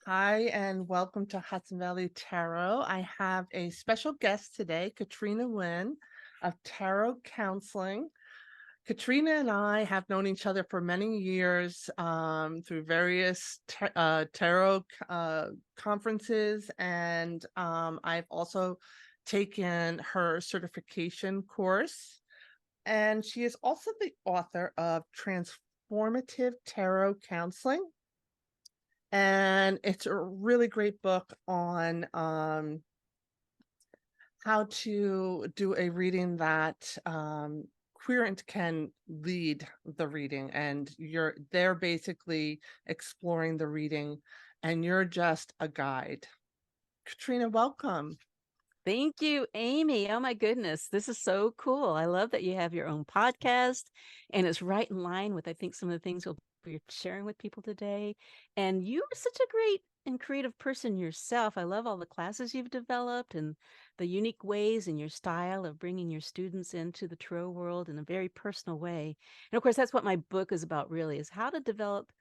Hi, and welcome to Hudson Valley Tarot. I have a special guest today, Katrina Wynne of Tarot Counseling. Katrina and I have known each other for many years through various tarot conferences, and I've also taken her certification course. And she is also the author of Transformative Tarot Counseling, and it's a really great book on how to do a reading that querent can lead the reading, and they're basically exploring the reading and you're just a guide. Katrina, welcome. Thank you, Amy. Oh my goodness, this is so cool. I love that you have your own podcast, and it's right in line with I think some of the things we'll be sharing with people today. And you are such a great and creative person yourself. I love all the classes you've developed and the unique ways in your style of bringing your students into the tarot world in a very personal way. And of course, that's what my book is about really, is how to develop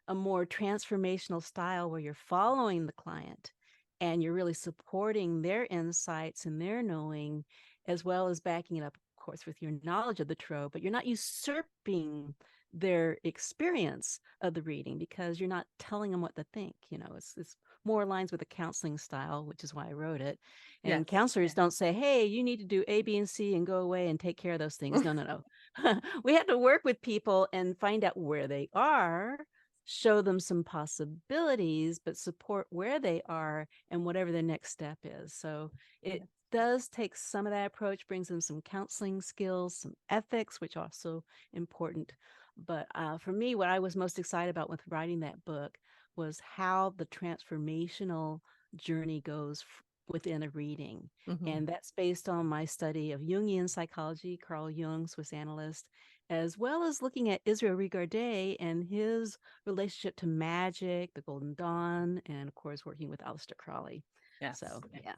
a more transformational style where you're following the client and you're really supporting their insights and their knowing, as well as backing it up, of course, with your knowledge of the tarot, but you're not usurping their experience of the reading because you're not telling them what to think. It's more aligns with the counseling style, which is why I wrote it. And Yes. counselors don't say, hey, you need to do A, B, and C and go away and take care of those things. No, no, no. We have to work with people and find out where they are, show them some possibilities, but support where they are and whatever their next step is. So it does take some of that approach, brings in some counseling skills, some ethics, which are also important. But for me, what I was most excited about with writing that book was how the transformational journey goes within a reading. Mhm. And that's based on my study of Jungian psychology, Carl Jung, Swiss analyst, as well as looking at Israel Regardie and his relationship to magic, the Golden Dawn, and of course, working with Aleister Crowley. Yes. So, yeah.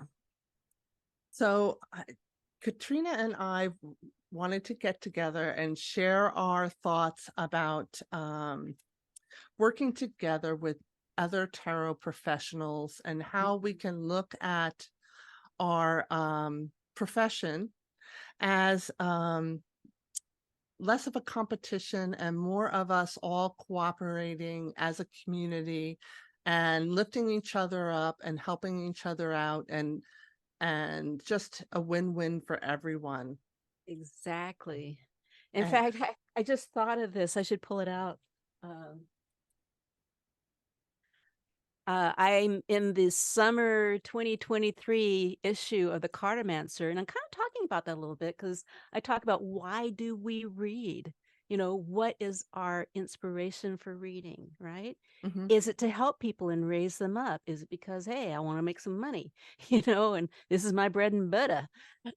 So Katrina and I wanted to get together and share our thoughts about working together with other tarot professionals and how we can look at our profession as less of a competition and more of us all cooperating as a community and lifting each other up and helping each other out, and just a win-win for everyone. Exactly. In And fact, I just thought of this. I should pull it out. Um, I'm in the summer 2023 issue of the Cartomancer, and I'm kind of talking about that a little bit because I talk about why do we read? What is our inspiration for reading, right? mhm, Is it to help people and raise them up? Is it because, hey, I want to make some money, and this is my bread and butter?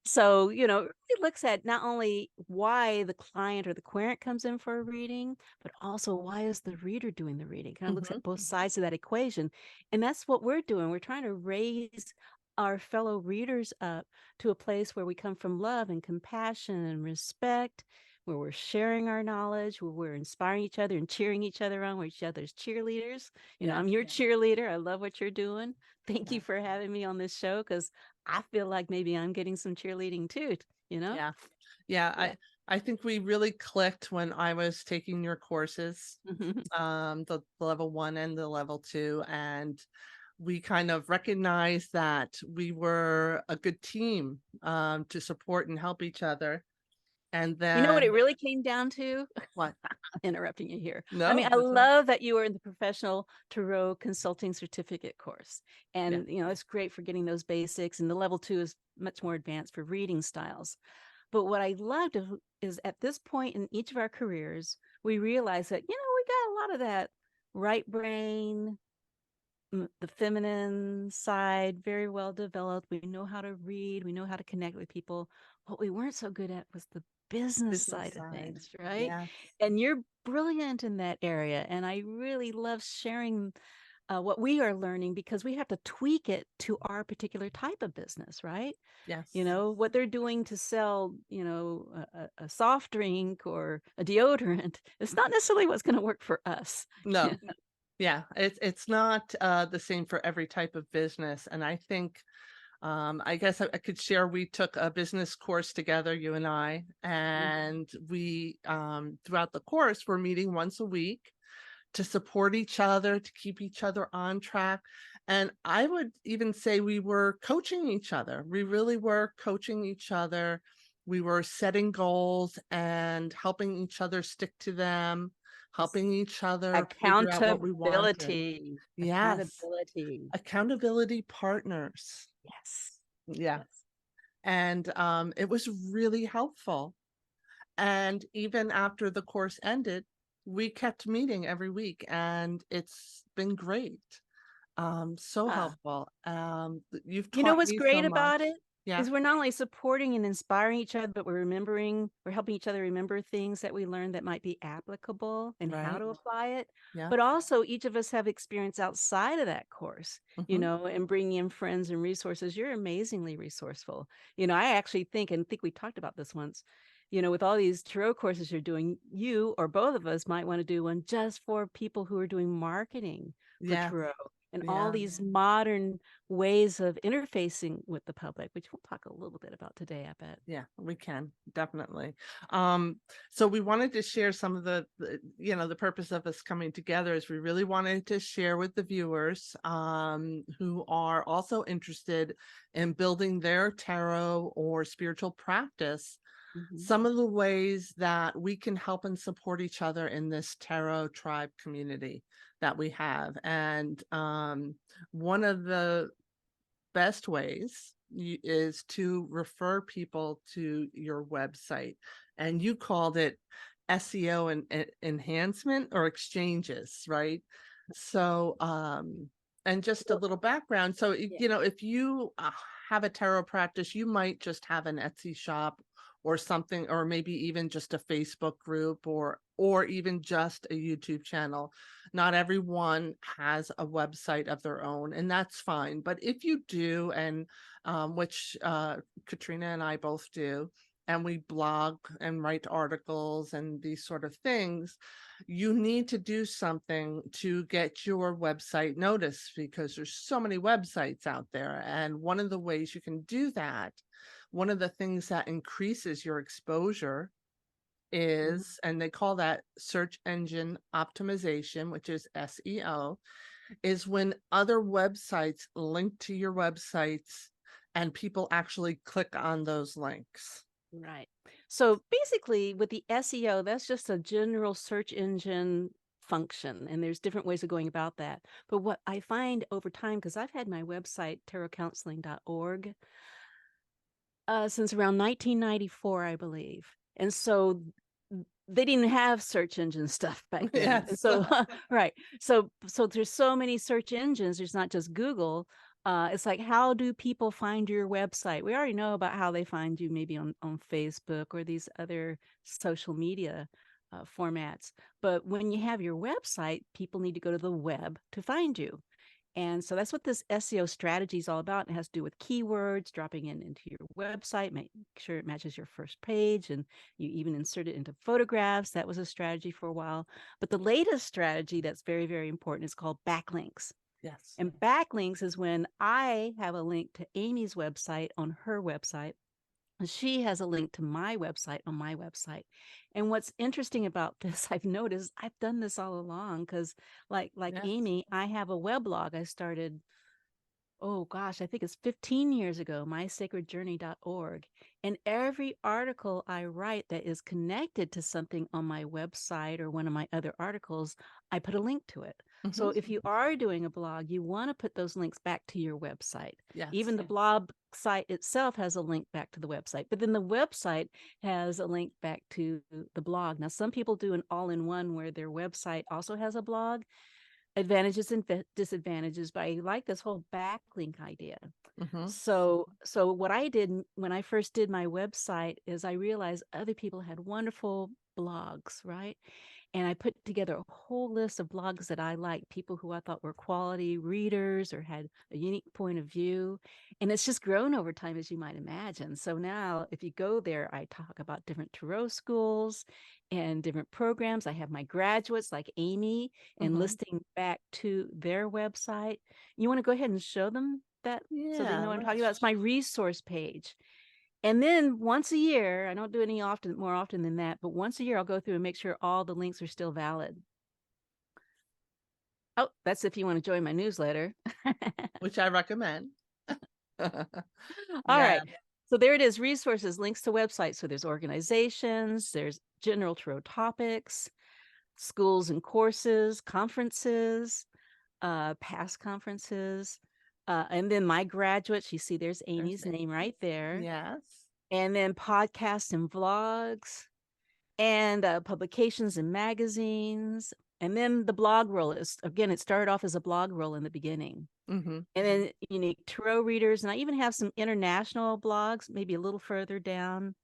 So, it really looks at not only why the client or the querent comes in for a reading, but also why is the reader doing the reading? Kind of looks mhm, at both sides of that equation. And that's what we're doing. We're trying to raise our fellow readers up to a place where we come from love and compassion and respect, where we're sharing our knowledge, where we're inspiring each other and cheering each other on. We're each other's cheerleaders. yes, I'm your cheerleader. I love what you're doing. Thank you yes, for having me on this show because I feel like maybe I'm getting some cheerleading too, you know? yeah, yeah. Yeah. I think we really clicked when I was taking your courses, the level 1 and the level 2, and we kind of recognized that we were a good team to support and help each other. And You know what it then really came down to? what? Interrupting you here. I mean, No, I that's right. love that you are in the professional tarot consulting certificate course. Yeah. And, it's great for getting those basics. And the level 2 is much more advanced for reading styles. But what I loved is at this point in each of our careers, we realize that, we got a lot of that right brain, the feminine side, very well developed. We know how to read, we know how to connect with people. What we weren't so good at was the business Business side of side. things, right? Yes. And you're brilliant in that area. And I really love sharing what we are learning because we have to tweak it to our particular type of business, right? Yes. What they're doing to sell, a soft drink or a deodorant, it's not necessarily what's going to work for us. No. Yeah, it's not the same for every type of business. And I think I guess I could share we took a business course together, you and I, Mhm. and we throughout the course we're meeting once a week to support each other, to keep each other on track. And I would even say we were coaching each other. We really were coaching each other. We were setting goals and helping each other stick to them, helping each other figure out what we wanted. Accountability. Yes, Accountability. accountability partners. Yes. Yeah. Yes. And it was really helpful. And even after the course ended, we kept meeting every week, and it's been great. So Ah. helpful. You've You know taught what's me so great about much. it? Yeah, Is we're not only supporting and inspiring each other, but we're helping each other remember things that we learned that might be applicable and how right. to apply it. Yeah. But also, each of us have experience outside of that course, Hmm. and bringing in friends and resources. You're amazingly resourceful. I actually think we talked about this once. With all these tarot courses you're doing, you or both of us might want to do one just for people who are doing marketing for Yes. tarot and all Yeah. these modern ways of interfacing with the public, which we'll talk a little bit about today, I bet. Yeah, we can definitely. Um, so we wanted to share some of the purpose of us coming together is we really wanted to share with the viewers who are also interested in building their tarot or spiritual practice, Mhm. some of the ways that we can help and support each other in this tarot tribe community that we have. And one of the best ways is to refer people to your website. And you called it SEO and enhancement or exchanges, right? So, and just a Well, little background. So, yeah. if you have a tarot practice, you might just have an Etsy shop or something, or maybe even just a Facebook group or even just a YouTube channel. Not everyone has a website of their own, and that's fine. But if you do, and which Katrina and I both do, and we blog and write articles and these sort of things, you need to do something to get your website noticed because there's so many websites out there. And one of the ways you can do that, one of the things that increases your exposure Mhm. is, and they call that search engine optimization, which is SEO, is when other websites link to your websites and people actually click on those links. Right. So basically, with the SEO, that's just a general search engine function, and there's different ways of going about that. But what I find over time, because I've had my website, tarotcounseling.org, since around 1994, I believe. And so they didn't have search engine stuff back then. And Yes. so right. So there's so many search engines, there's not just Google. It's like, how do people find your website? We already know about how they find you, maybe on Facebook or these other social media formats. But when you have your website, people need to go to the web to find you. And so that's what this SEO strategy is all about. It has to do with keywords, dropping into your website, make sure it matches your first page, and you even insert it into photographs. That was a strategy for a while. But the latest strategy that's very, very important is called backlinks. Yes. And backlinks is when I have a link to Amy's website on her website, she has a link to my website on my website. And what's interesting about this, I've noticed, I've done this all along because like Yes. Amy, I have a weblog I started, oh gosh, I think it's 15 years ago, mysacredjourney.org. And every article I write that is connected to something on my website or one of my other articles, I put a link to it. So Hmm. if you are doing a blog, you want to put those links back to your website. Even Yes. the blog site itself has a link back to the website, but then the website has a link back to the blog. Now, some people do an all in one where their website also has a blog, advantages and disadvantages, but I like this whole backlink idea. Hmm. So what I did when I first did my website is I realized other people had wonderful blogs, right? And I put together a whole list of blogs that I liked, people who I thought were quality readers or had a unique point of view. And it's just grown over time, as you might imagine. So now, if you go there, I talk about different Tarot schools and different programs. I have my graduates like Amy and Hmm. listing back to their website. You want to go ahead and show them that so they Yeah, know what I'm talking about? It's let's. my resource page. And then once a year, I don't do any more often than that, but once a year I'll go through and make sure all the links are still valid. Oh, that's if you want to join my newsletter. Which I recommend. All Yeah. right. So there it is, resources, links to websites. So there's organizations, there's general tarot topics, schools and courses, conferences, past conferences, and then my graduates. You see, there's There's Amy's it. name right there. Yes. And then podcasts and vlogs, and publications and magazines. And then the blog roll is, again, it started off as a blog roll in the beginning. Hmm. And then unique tarot readers. And I even have some international blogs, maybe a little further down.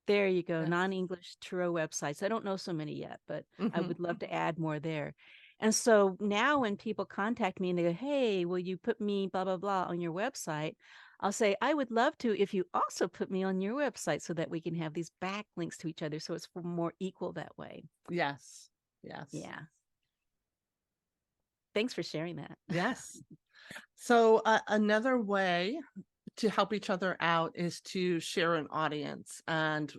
There you go, Yes. non-English tarot websites. I don't know so many yet, but I Hmm. would love to add more there. And so now when people contact me and they go, hey, will you put me blah, blah, blah on your website? I'll say, I would love to if you also put me on your website so that we can have these backlinks to each other. So it's more equal that way. Yes. Yes. Yeah. Thanks for sharing that. Yes. So another way to help each other out is to share an audience. And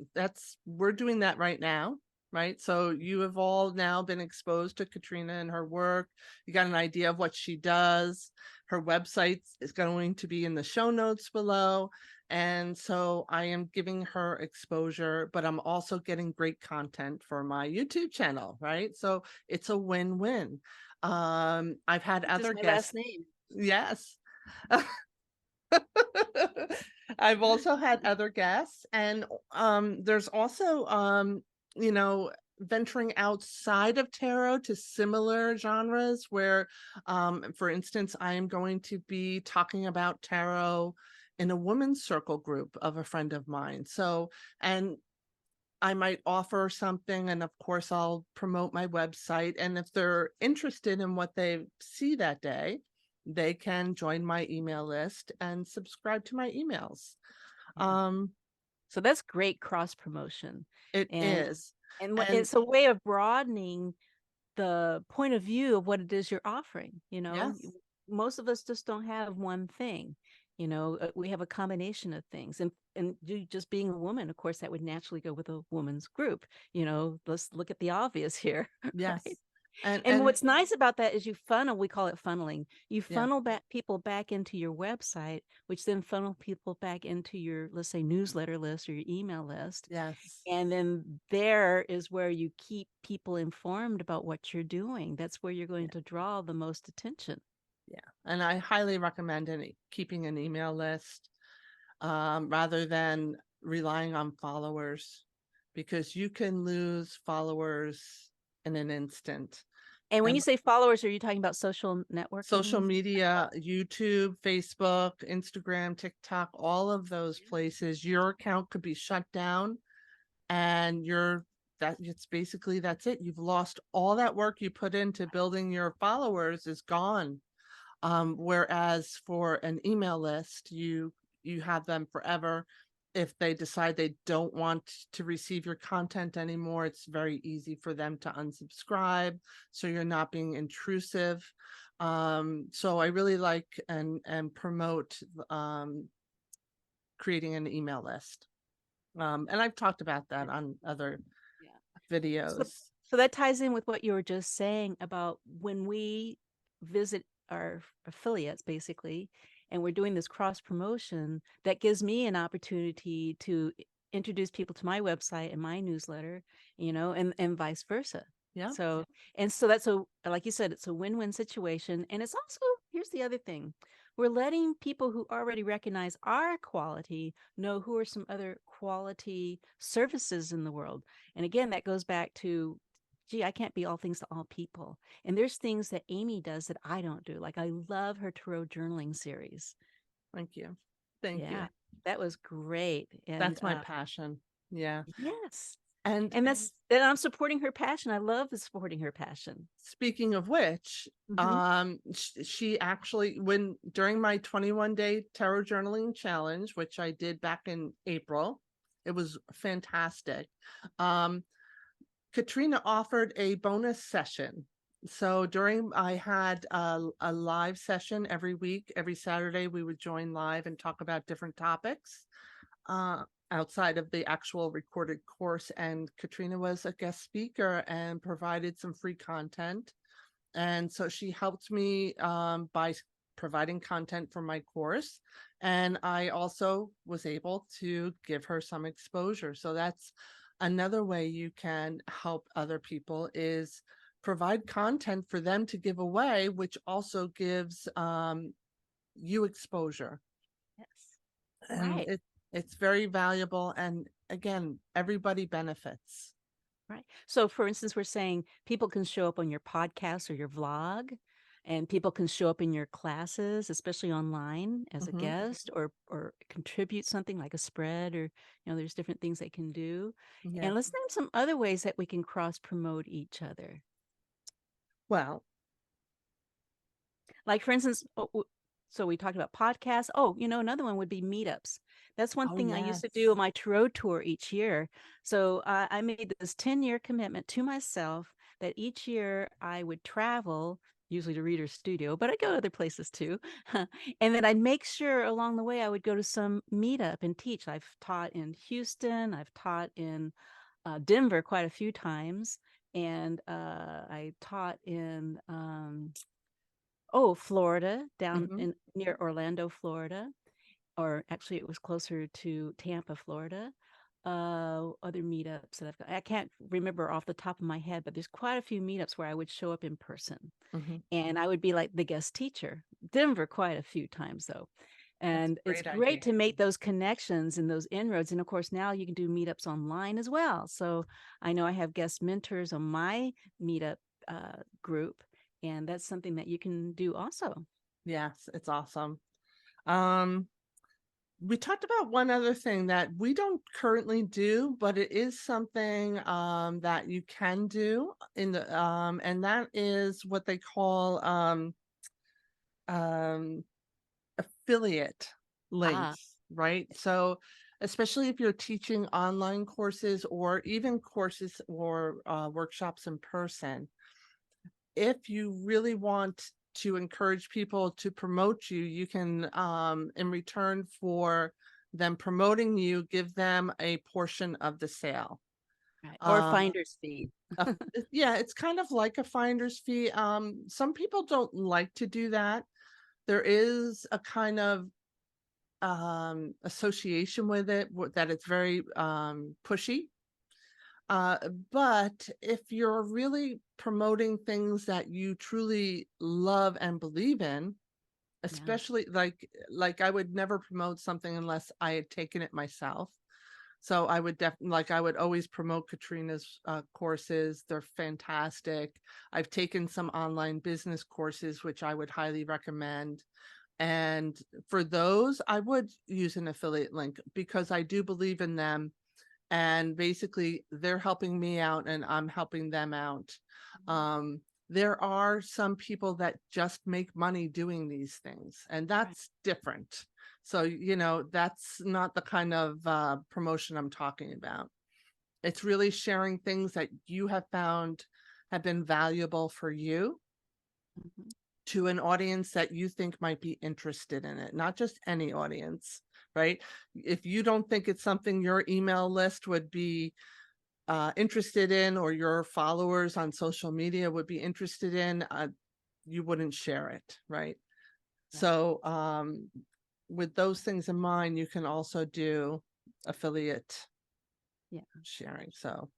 we're doing that right now, right? So you have all now been exposed to Katrina and her work. You got an idea of what she does. Her website is going to be in the show notes below. And so I am giving her exposure, but I'm also getting great content for my YouTube channel, right? So it's a win-win. I've had Which is other my guests. last name. Yes. I've also had other guests, and there's also you know, venturing outside of tarot to similar genres where for instance, I am going to be talking about tarot in a women's circle group of a friend of mine. So, and I might offer something, and of course I'll promote my website, and if they're interested in what they see that day, they can join my email list and subscribe to my emails. Yeah. um So that's great cross promotion. it And is. and And it's a way of broadening the point of view of what it is you're offering. yes, Most of us just don't have one thing. We have a combination of things, and you just being a woman, of course, that would naturally go with a woman's group. Let's look at the obvious here. Right? yes, And and what's nice about that is you funnel, we call it funneling. You yeah, funnel back people back into your website, which then funnel people back into your, let's say, newsletter list or your email list. yes, And then there is where you keep people informed about what you're doing. That's where you're yeah, going to draw the most attention. yeah. And I highly recommend keeping an email list rather than relying on followers, because you can lose followers in an instant. And when And you say followers, are you talking about social social networking? media, YouTube, Facebook, Instagram, TikTok, all of those places, your account could be shut down, and it's basically that's it. You've lost all that work you put into building your followers is gone. Whereas for an email list, you have them forever. If they decide they don't want to receive your content anymore, it's very easy for them to unsubscribe. So you're not being intrusive. So I really like and promote creating an email list. And I've talked about that on other Yeah. So, videos. so that ties in with what you were just saying about when we visit our affiliates, basically, and we're doing this cross promotion, that gives me an opportunity to introduce people to my website and my newsletter, and vice versa. Yeah. So, and so that's like you said, it's a win-win situation. And it's also, here's the other thing. We're letting people who already recognize our quality know who are some other quality services in the world. And again, that goes back to, gee, I can't be all things to all people. And there's things that Amy does that I don't do. Like I love her tarot journaling series. Thank you. Thank Yeah, you. that was great. And That's my passion. Yeah. yes. And And I'm supporting her passion. I love supporting her passion. speaking of which, Hmm. she actually, when during my 21-day tarot journaling challenge, which I did back in April, it was fantastic. Um, Katrina offered a bonus session. So I had a live session every week. Every Saturday, we would join live and talk about different topics uh, outside of the actual recorded course. And Katrina was a guest speaker and provided some free content. And so she helped me by providing content for my course. And I also was able to give her some exposure. So that's another way you can help other people is provide content for them to give away, which also gives you exposure. Yes. And Right. it's very valuable. And again, everybody benefits. Right. So, for instance, we're saying people can show up on your podcast or your vlog, and people can show up in your classes, especially online as a Hmm. guest, or contribute something like a spread, or there's different things they can do. Yeah. And let's name some other ways that we can cross promote each other. Well, Like, for instance, so we talked about podcasts. Oh, another one would be meetups. That's one oh, thing I used to do yes. on my tarot tour each year. So I made this 10-year commitment to myself that each year I would travel, usually to Reader's Studio, but I go to other places too. And then I'd make sure along the way I would go to some meetup and teach. I've taught in Houston, I've taught in Denver quite a few times, and I taught in Florida, down Hmm. in near Orlando, Florida, or actually it was closer to Tampa, Florida. Other meetups that I can't remember off the top of my head, but there's quite a few meetups where I would show up in person, Hmm. and I would be like the guest teacher. Denver quite a few times though. That's a And it's great great idea. to make those connections and those inroads. And of course, now you can do meetups online as well. So I know I have guest mentors on my meetup group, and that's something that you can do also. Yes, it's awesome. Um, we talked about one other thing that we don't currently do, but it is something that you can do in the and that is what they call um affiliate Ah, links, right? So especially if you're teaching online courses or even courses or workshops in person, if you really want to encourage people to promote you, you can, in return for them promoting you, give them a portion of the sale. right. Or Uh, finder's fee. yeah, it's kind of like a finder's fee. Some people don't like to do that. There is a kind of association with it that it's very pushy. Uh, but if you're really promoting things that you truly love and believe in, Yeah. especially like I would never promote something unless I had taken it myself. So I would definitely like I would always promote Katrina's courses. They're fantastic. I've taken some online business courses, which I would highly recommend. And for those, I would use an affiliate link because I do believe in them, and basically they're helping me out and I'm helping them out. Um, there are some people that just make money doing these things, and Right. that's different. So, that's not the kind of promotion I'm talking about. It's really sharing things that you have found have been valuable for you Mhm. to an audience that you think might be interested in it, not just any audience, right? If you don't think it's something your email list would be interested in, or your followers on social media would be interested in, you wouldn't share it, right? Right. So, with those things in mind, you can also do affiliate Yeah. sharing. So,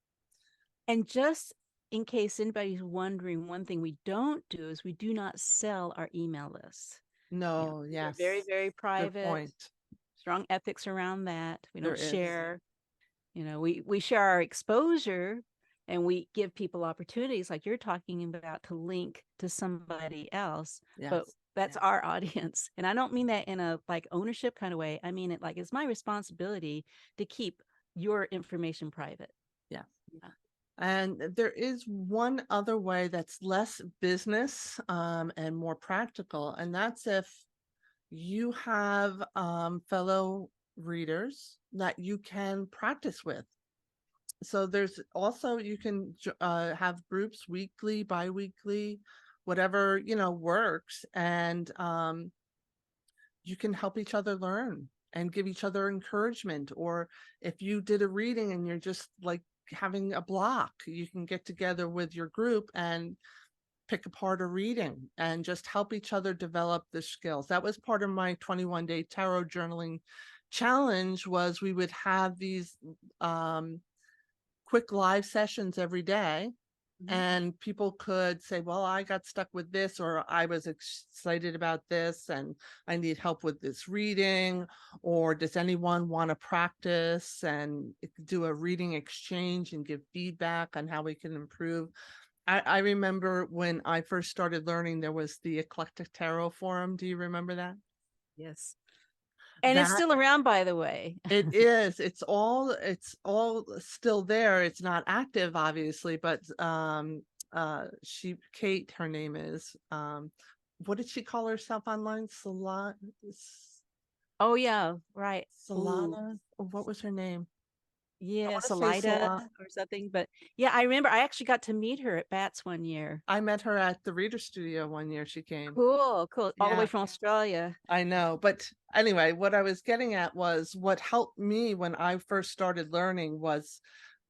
And just in case anybody's wondering, one thing we don't do is we do not sell our email lists. no, We're very, yes, very good private, point. strong ethics around that. We There don't is. share. We share our exposure, and we give people opportunities like you're talking about to link to somebody else, but Yes. that's our audience. And I don't mean that in a like ownership kind of way. I mean it like it's my responsibility to keep your information private. Yeah. Yeah. And there is one other way that's less business and more practical, and that's if you have fellow readers that you can practice with. So there's also you can have groups weekly, bi-weekly, whatever works, and you can help each other learn and give each other encouragement. Or if you did a reading and you're just like having a block, you can get together with your group and pick apart a reading and just help each other develop the skills. That was part of my 21-day tarot journaling challenge. Was we would have these um, quick live sessions every day, Mhm. and people could say, well, I got stuck with this, or I was excited about this and I need help with this reading, or does anyone want to practice and do a reading exchange and give feedback on how we can improve. I remember when I first started learning, there was the Eclectic Tarot Forum. Do you remember that? Yes. And it's That still around, by the way. it is. It's all still there. It's not active, obviously, but Kate, her name is, what did she call herself online? Oh, yeah. Right. Ooh. Solana? Or what was her name? I Yeah, want to say Salida Solana. or something. But yeah, I remember I actually got to meet her at Bats one year. I met her at the Reader Studio one year. She came. Cool, cool. All the way Yeah. from Australia. I know. But anyway, what I was getting at was what helped me when I first started learning was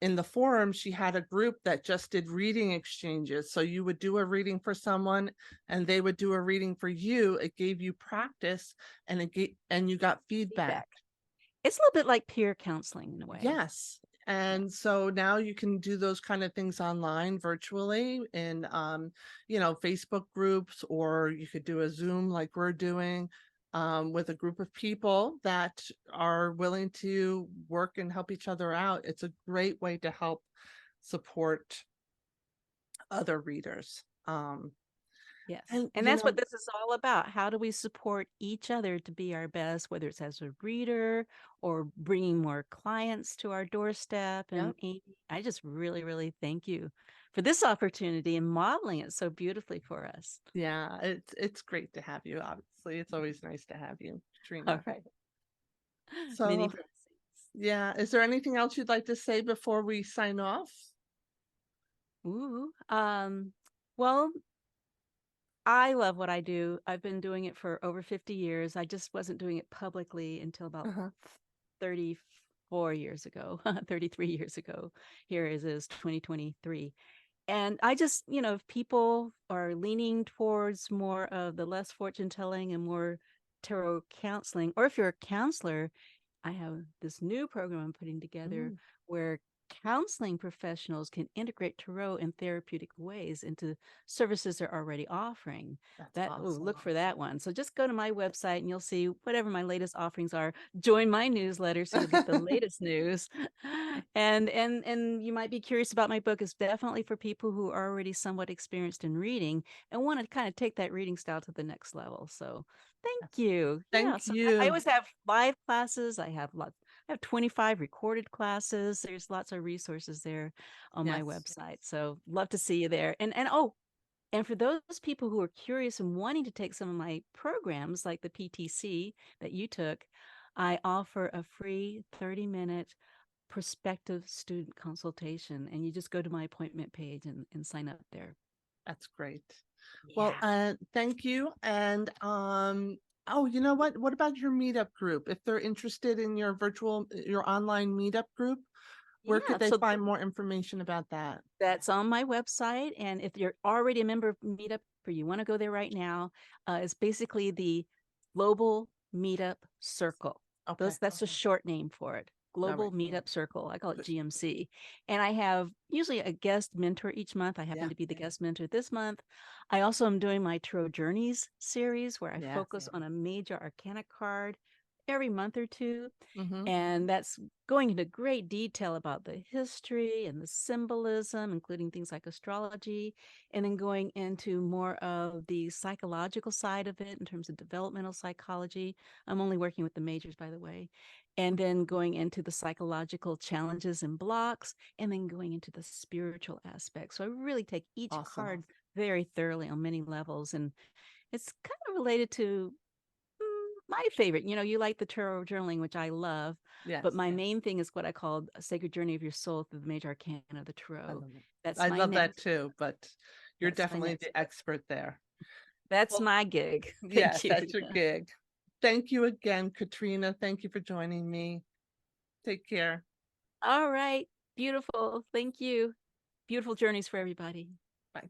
in the forum, she had a group that just did reading exchanges. So you would do a reading for someone and they would do a reading for you. It gave you practice, and and you got feedback. Feedback. It's a little bit like peer counseling in a way. Yes. Yeah. And so now you can do those kind of things online virtually in Facebook groups, or you could do a Zoom like we're doing with a group of people that are willing to work and help each other out. It's a great way to help support other readers. Yes. And And that's what this is all about. How do we support each other to be our best, whether it's as a reader or bringing more clients to our doorstep? yeah, And Amy, I just really, really thank you for this opportunity and modeling it so beautifully for us. yeah, it's great to have you. Obviously, it's always nice to have you, All Katrina. right. Many So blessings. yeah. Is there anything else you'd like to say before we sign off? Ooh. Well, I love what I do. I've been doing it for over 50 years. I just wasn't doing it publicly until about Uh-huh. 34 years ago, 33 years ago. Here it is 2023. And I just, if people are leaning towards more of the less fortune telling and more tarot counseling, or if you're a counselor, I have this new program I'm putting together Mm, where counseling professionals can integrate tarot in therapeutic ways into services they're already offering. that's That, oh, awesome. look for that one. So just go to my website and you'll see whatever my latest offerings are. Join my newsletter so you'll get the latest news. And you might be curious about my book. It's definitely for people who are already somewhat experienced in reading and want to kind of take that reading style to the next level. So thank you. Yeah. Thank So I you. always have live classes. I have 25 recorded classes. There's lots of resources there on my Yes. website. So love to see you there. And for those people who are curious and wanting to take some of my programs like the PTC that you took, I offer a free 30-minute prospective student consultation. And you just go to my appointment page and sign up there. That's great. Well, Yeah. thank you. And oh, you know what? What about your meetup group? If they're interested in your online meetup group, where Yeah. could they find more information about that? That's on my website. And if you're already a member of Meetup or you want to go there right now, it's basically the Global Meetup Circle. Okay. That's a short name for it. All Global right. Meetup Circle. I call it Good. GMC. And I have usually a guest mentor each month. I happen Yeah. to be the guest mentor this month. I also am doing my Tarot Journeys series where I Yes. focus on a major arcana card every month or two. Mm-hmm. And that's going into great detail about the history and the symbolism, including things like astrology, and then going into more of the psychological side of it in terms of developmental psychology. I'm only working with the majors, by the way. and then going into the psychological challenges and blocks, and then going into the spiritual aspects. So I really take each Awesome. card very thoroughly on many levels. And it's kind of related to my favorite. You like the tarot journaling, which I love, Yes, but my main thing is what I call a sacred journey of your soul through the major arcana of the I tarot. love it. That's I my love that next. too, but you're That's my definitely next. the expert there. That's Well, my gig. yes, Thank you. that's your gig. Thank you again, Katrina. Thank you for joining me. Take care. All right. Beautiful. Thank you. Beautiful journeys for everybody. Bye.